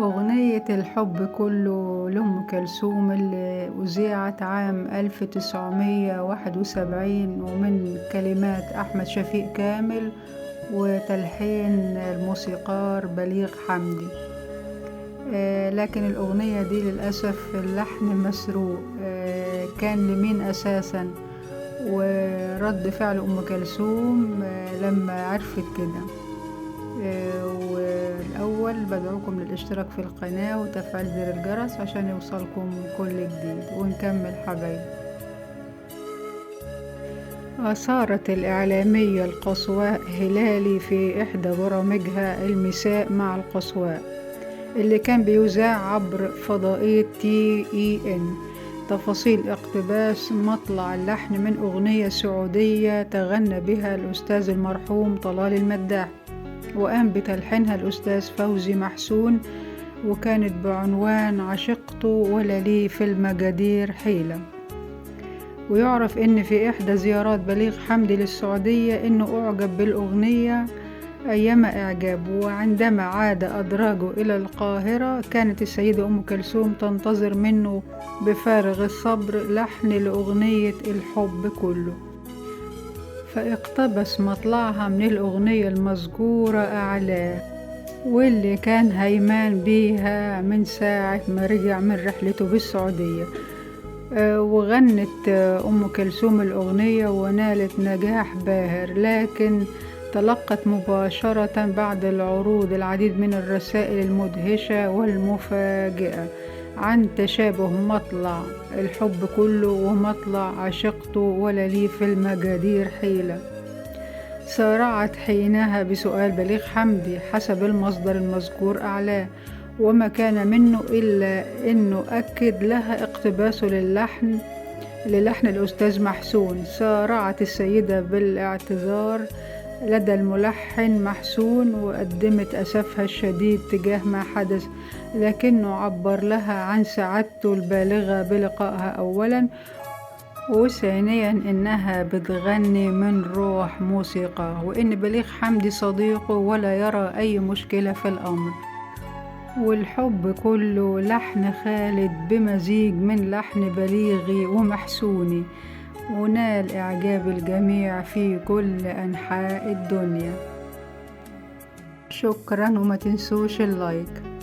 أغنية الحب كله لأم كلثوم اللي أذيعت عام 1971 ومن كلمات أحمد شفيق كامل وتلحين الموسيقار بليغ حمدي. لكن الأغنية دي للأسف اللحن مسروق. كان لمين أساسا؟ ورد فعل أم كلثوم لما عرفت كده. والأول بدعوكم للاشتراك في القناة وتفعيل زر الجرس عشان يوصلكم كل جديد، ونكمل حبايب. أثارت الإعلامية القصواء هلالي في إحدى برامجها المساء مع القصواء اللي كان بيذاع عبر فضائية TEN تفاصيل اقتباس مطلع اللحن من أغنية سعودية تغنى بها الأستاذ المرحوم طلال المداح، وقام بتلحينها الأستاذ فوزي محسون، وكانت بعنوان عشقت ولا لي في المجادير حيلة. ويعرف إن في إحدى زيارات بليغ حمدي للسعودية إنه أعجب بالأغنية أيام إعجابه، وعندما عاد أدراجه إلى القاهرة كانت السيدة أم كلثوم تنتظر منه بفارغ الصبر لحن لأغنية الحب كله، فاقتبس مطلعها من الأغنية المذكورة أعلاه، واللي كان هيمان بيها من ساعة ما رجع من رحلته بالسعودية. وغنت أم كلثوم الأغنية ونالت نجاح باهر، لكن تلقت مباشرة بعد العروض العديد من الرسائل المدهشة والمفاجئة عن تشابه مطلع الحب كله ومطلع عشقت ولا لي في المجادير حيلة. سارعت حينها بسؤال بليغ حمدي حسب المصدر المذكور أعلاه، وما كان منه إلا أنه أكد لها اقتباسه للحن الأستاذ محسون. سارعت السيدة بالاعتذار لدى الملحن محسون وقدمت أسفها الشديد تجاه ما حدث، لكنه عبر لها عن سعادته البالغة بلقائها أولا، وثانيا إنها بتغني من روح موسيقى، وإن بليغ حمدي صديقه ولا يرى أي مشكلة في الأمر. والحب كله لحن خالد بمزيج من لحن بليغي ومحسوني، ونال إعجاب الجميع في كل أنحاء الدنيا. شكرا، وما تنسوش اللايك.